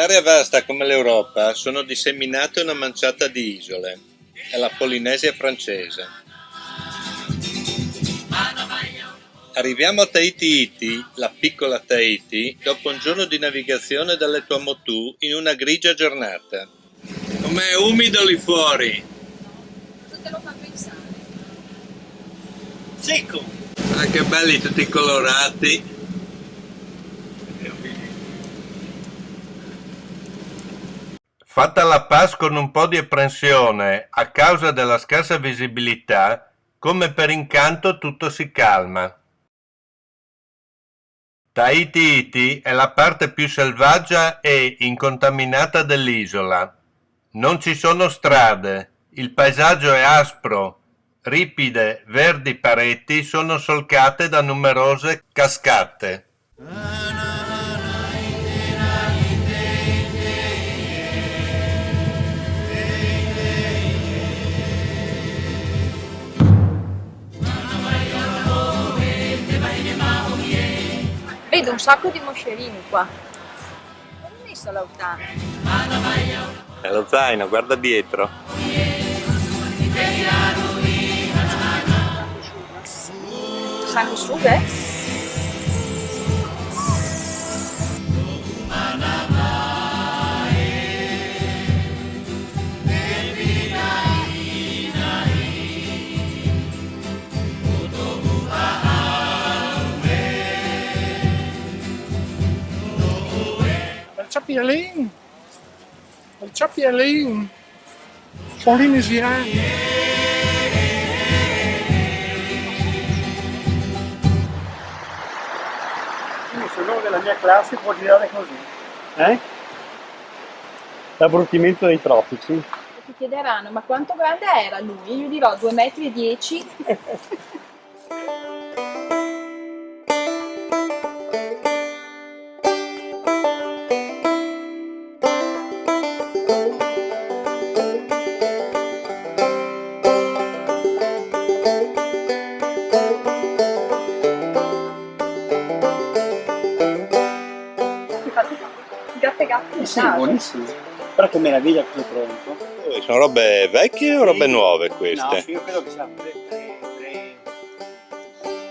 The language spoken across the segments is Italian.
un'area vasta come l'Europa sono disseminate una manciata di isole. È la Polinesia francese. Arriviamo a Tahiti Iti, la piccola Tahiti, dopo un giorno di navigazione dalle Tuamotu in una grigia giornata. Com'è umido lì fuori? Cosa te lo fa pensare? Secco! Ah, che belli tutti colorati! Fatta la pace con un po' di apprensione a causa della scarsa visibilità, come per incanto tutto si calma. Tahiti Iti è la parte più selvaggia e incontaminata dell'isola. Non ci sono strade, il paesaggio è aspro, ripide, verdi pareti sono solcate da numerose cascate. Vedo un sacco di moscerini qua. Dove hai messo l'autano? È lo zaino, guarda dietro. Sanguisughe? El Chapialin, sono linesiani. Quindi se uno della mia classe può girare così. L'abbruttimento dei tropici. Ti chiederanno, ma quanto grande era lui? Io dirò 2,10 m. Gatte. Sì, buonissimo. Però che meraviglia questo pronto. Sono robe vecchie o robe nuove No, queste? io credo che sia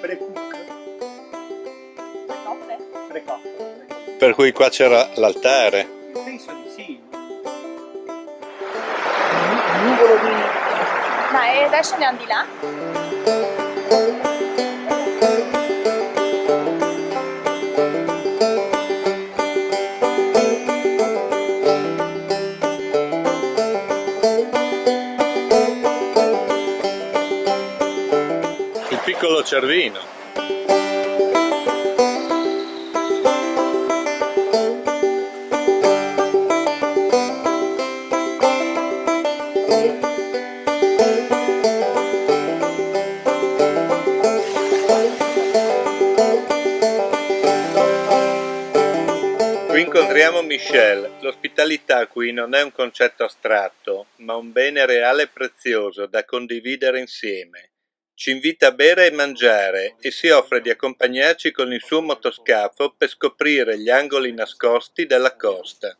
pre-cook. Pre-cotto. Per cui qua c'era l'altare. Penso di sì. Il nuvolo di... Ma adesso andiamo di là? Il piccolo Cervino. Qui incontriamo Michel. L'ospitalità qui non è un concetto astratto, ma un bene reale e prezioso da condividere insieme. Ci invita a bere e mangiare e si offre di accompagnarci con il suo motoscafo per scoprire gli angoli nascosti della costa. È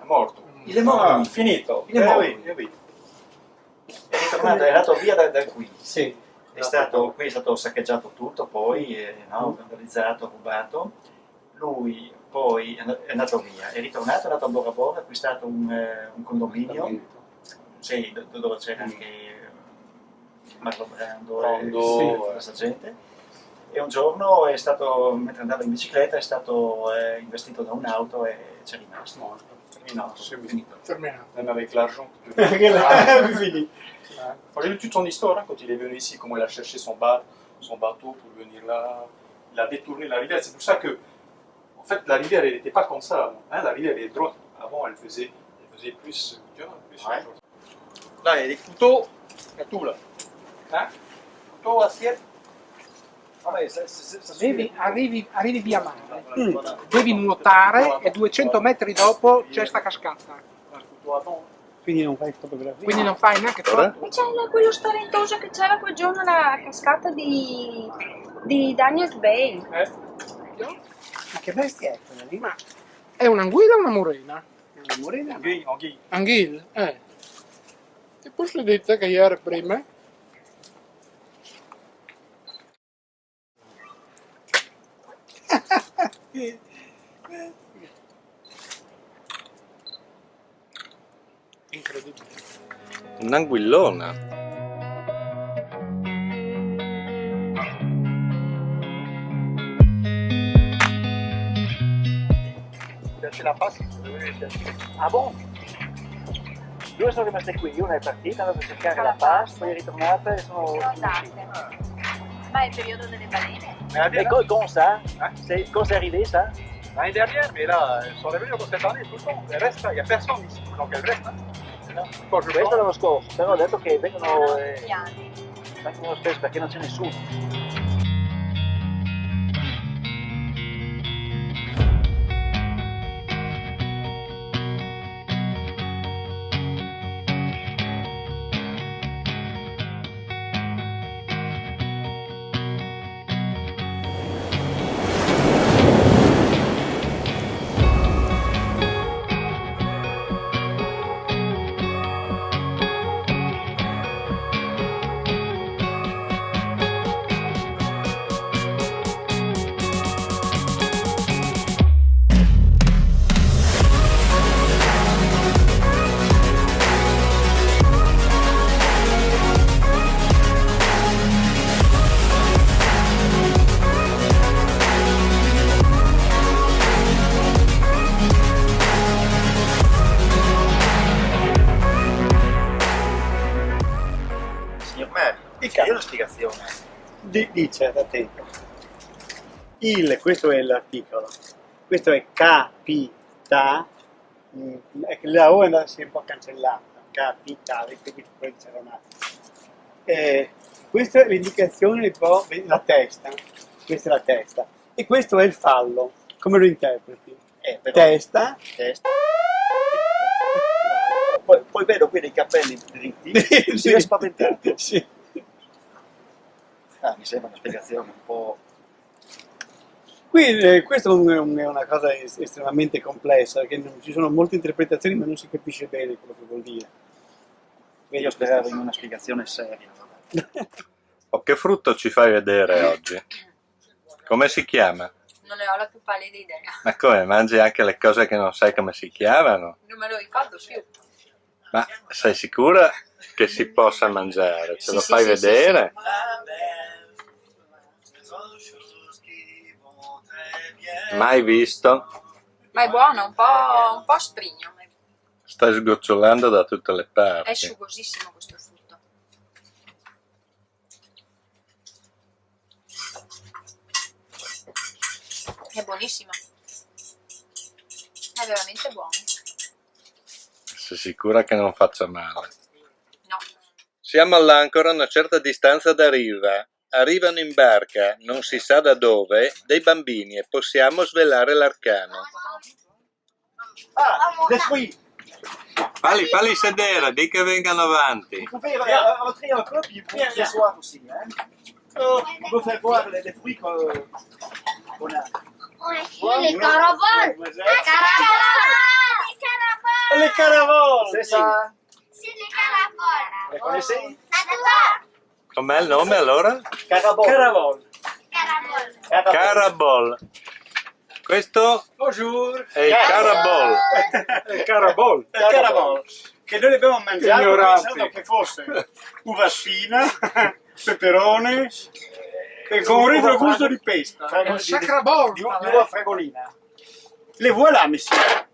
morto. Il è morto, finito. Il è morto. È ritornato, è andato via da qui. Sì. Qui è stato saccheggiato tutto, poi vandalizzato, rubato. Lui poi è andato via, è ritornato, è andato a Bora Bora, ha acquistato un condominio, sì, dove c'era anche Marlon Brando e questa gente. E un giorno è stato, mentre andava in bicicletta, è stato investito da un'auto e c'è rimasto. Morto. No, C'est terminato. Même avec l'argent. Fini. Moi, j'ai lu toute son histoire, hein, quand il est venu ici, comment il a cherché son bateau pour venir là. Il a détourné la rivière. C'est pour ça que, en fait, la rivière, elle n'était pas comme ça avant. Hein, la rivière, elle est droite. Avant, elle faisait plus. Ouais. Dai, il couteau è tu là. Couteau assiette. Vabbè, Arrivi via mare, devi nuotare e 200 metri dopo c'è sta cascata. Quindi non fai fotografia? Quindi non fai neanche foto? E c'è quello spaventoso che c'era quel giorno alla cascata di Daniels Bay. Ma che bestia è quella lì? Ma È un'anguilla o una morena? Una morena? Anguille. Anguilla? Ti posso dire che ieri prima? Incredibile. Un'anguillona. Chercher la passe, ah bon? Due sono rimaste qui, una è partita, andata a cercare la pass, poi è ritornata e sono uscite. Ma è il periodo delle balene. Et comment ça? Quand c'est arrivé ça? L'année dernière, mais là, elles sont revenues cette année tout le temps. Elles restent là, il n'y a personne ici. Donc elles restent. Quand je Questo è l'anno scorso, però ho detto che vengono Anni. spesso perché non c'è nessuno. Signor Mario, c'è una spiegazione. Dice, attento. Questo è l'articolo. Questo è capita. La O è andata un po' cancellata. Capitale, quindi poi c'era un attimo. Questa è l'indicazione, la testa. Questa è la testa. E questo è il fallo. Come lo interpreti? Però, Testa. Poi vedo qui dei capelli dritti, si è spaventato. Sì. Mi sembra una spiegazione un po'... Qui questo è una cosa estremamente complessa, perché ci sono molte interpretazioni ma non si capisce bene quello che vuol dire. Io speravo in una spiegazione seria. Vabbè. Oh, che frutto ci fai vedere oggi? Come si chiama? Non ne ho la più pallida idea. Ma come, mangi anche le cose che non sai come si chiamano? Non me lo ricordo più. Ma sei sicura che si possa mangiare? Ce lo Sì, fai sì, sì, vedere? Mai visto? Ma è buono, un po' sprigno. Stai sgocciolando da tutte le È parti. succosissimo questo frutto. È buonissimo. È veramente buono. Sei sicura che non faccia male? No. Siamo all'ancora a una certa distanza da riva. Arrivano in barca, non si sa da dove, dei bambini e possiamo svelare l'arcano. Ah, les fruits. Falli sedere, di che vengano avanti. Vous pouvez rentrer un peu, puis vous pouvez vous asseoir aussi. Hein? On peut faire voir les fruits qu'on a. Les caraboles. Le caravole! C'est ça. C'est les caraboles. Les connaissez? Com'è il nome allora? Carabole. Caravole. Caraboles. Carabol. Questo Bonjour! è il carabol. Il carabol. Il carabol. Che noi abbiamo mangiato pensando che fosse uva spina, peperone, e con un retrogusto di pesca. Sacrabol! Di uva fragolina. Le voilà, monsieur.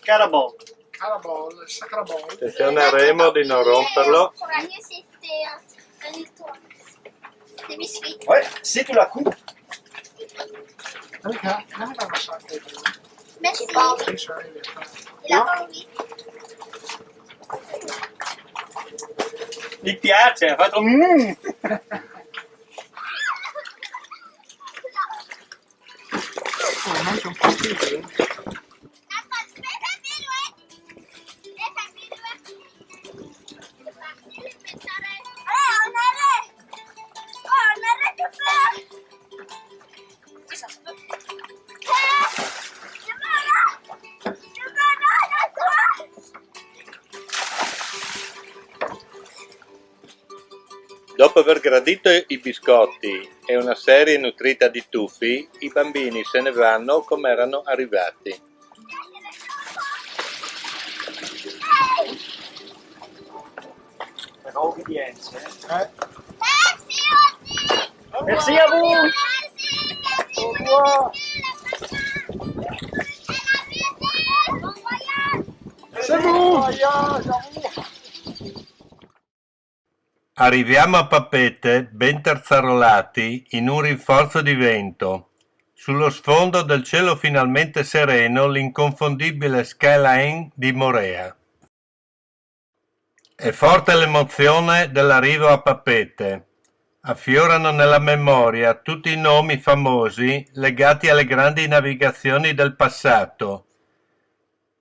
Carabol. Carabol, sacrabol. Attenzione di non romperlo. Des biscuits. Ouais, si tu la coupes, Merci. Il a pas envie. Mi piace, ha fatto Manca un po' di Dopo aver gradito i biscotti e una serie nutrita di tuffi, i bambini se ne vanno come erano arrivati. Per obbedienza. Merci à vous. Au revoir. C'est bon. Arriviamo a Papeete, ben terzarolati, in un rinforzo di vento. Sullo sfondo del cielo finalmente sereno, l'inconfondibile skyline di Morea. È forte l'emozione dell'arrivo a Papeete. Affiorano nella memoria tutti i nomi famosi legati alle grandi navigazioni del passato.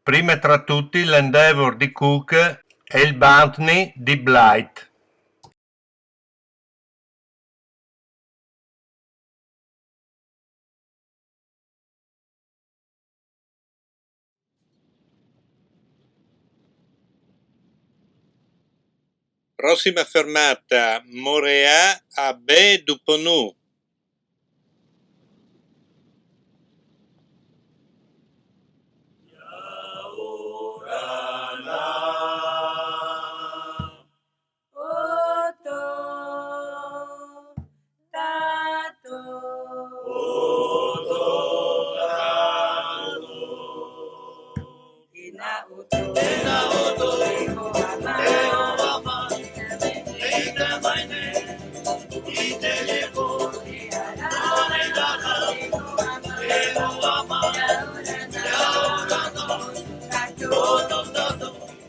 Prime tra tutti l'Endeavour di Cook e il Bantry di Blyth. Prossima fermata, Morea a Baie du Ponut.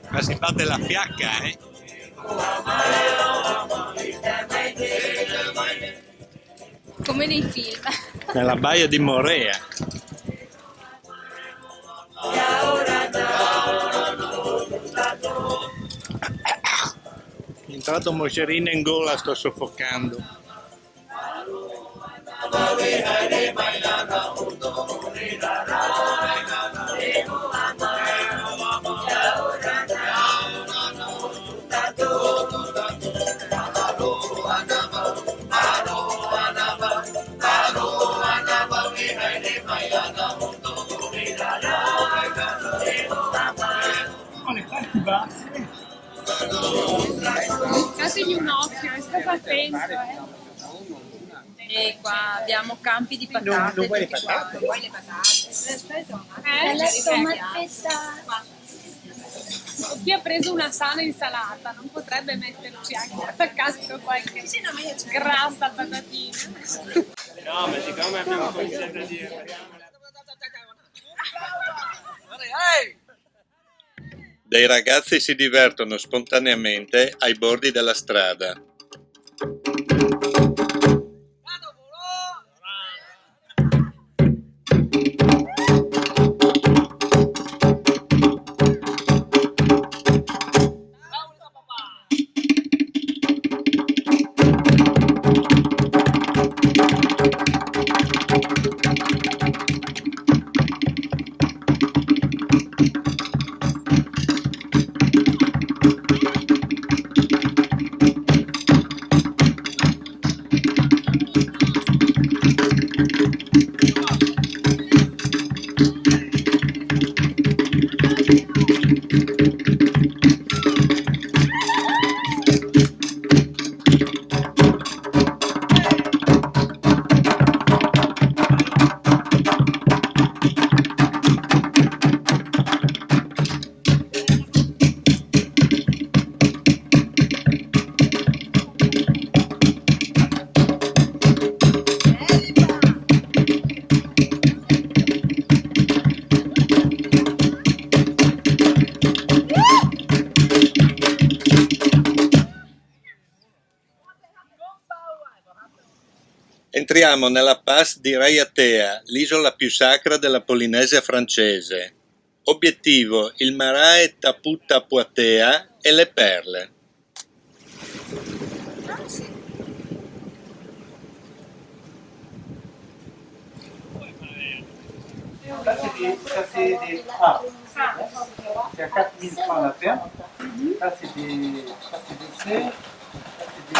Ma si batte la fiacca, eh? Come nei film. Nella baia di Morea. È entrato moscerino in gola, sto soffocando. Dategli un occhio, state attento, E qua abbiamo campi di patate. Non vuoi le patate? Non vuoi le patate? Aspetta, Chi ha preso una sana insalata non potrebbe metterci anche per caso qualche grassa patatina. No, ma siccome abbiamo cominciato a dire... Dei ragazzi si divertono spontaneamente ai bordi della strada. Entriamo nella pass di Raiatea, l'isola più sacra della Polinesia francese. Obiettivo: il Marae Taputapuatea e le perle. Ça c'est des c'est à 4000 francs la ferme. Ça c'est des cerfs, ça c'est des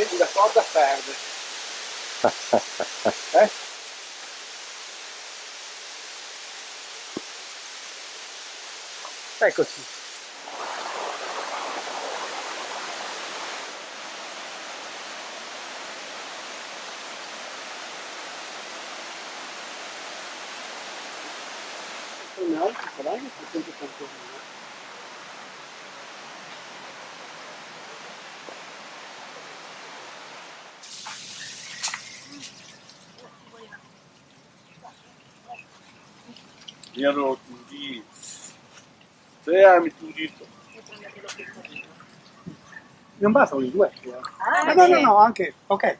Senti la corda perde. Eccoci. Un altro saranno 380.000. Mi hanno tutti 3 anni tutto. Non bastano i due. No, anche. Ok.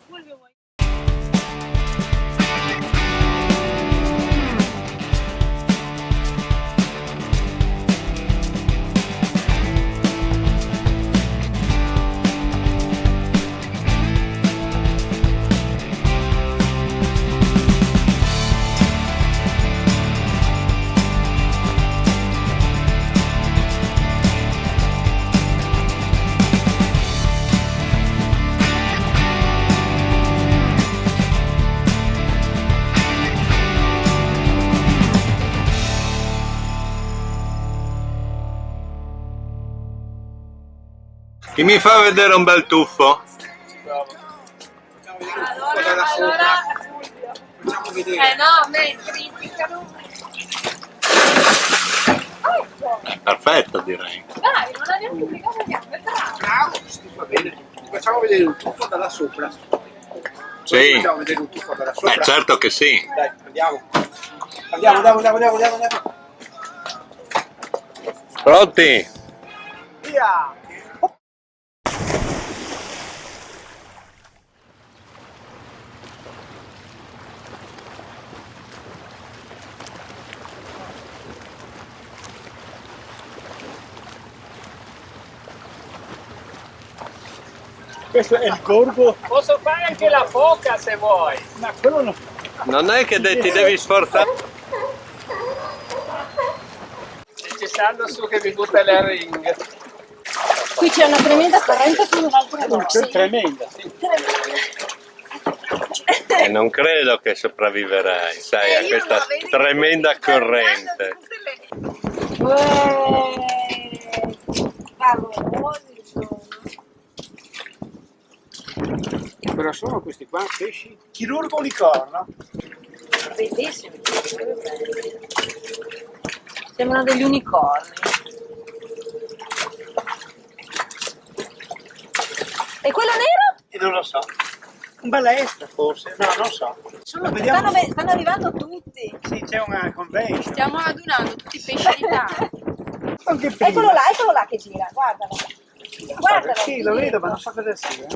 Chi mi fa vedere un bel tuffo? Allora, Facciamo vedere. no, a me criticano. Perfetto, direi. Dai, non abbiamo pubblicato niente, bravo. Bravo, va bene. Facciamo vedere un tuffo dalla sopra. Sì. Facciamo vedere un tuffo dalla sopra. Certo che sì. Dai, andiamo. Andiamo. Pronti? Via! Questo è il gorgo. Posso fare anche la foca se vuoi. Ma quello no. Non è che ti devi sforzare. C'è Sandro su che mi butta le ring. Qui c'è una tremenda corrente con un'altra C'è tremenda, sì. Non credo che sopravviverai, sai, a questa tremenda corrente. Favolosi sono. Però sono questi qua pesci chirurgo unicorno. Bellissimi. Sembrano degli unicorni. E quello nero? Non lo so. Un balestra forse? No, non so. Stanno arrivando tutti. Sì, c'è una convention. Stiamo adunando tutti i pesci d'Italia. Anche prima. Eccolo là che gira, guardalo. Guardalo. Sì, lo vedo, ma non so cosa sia.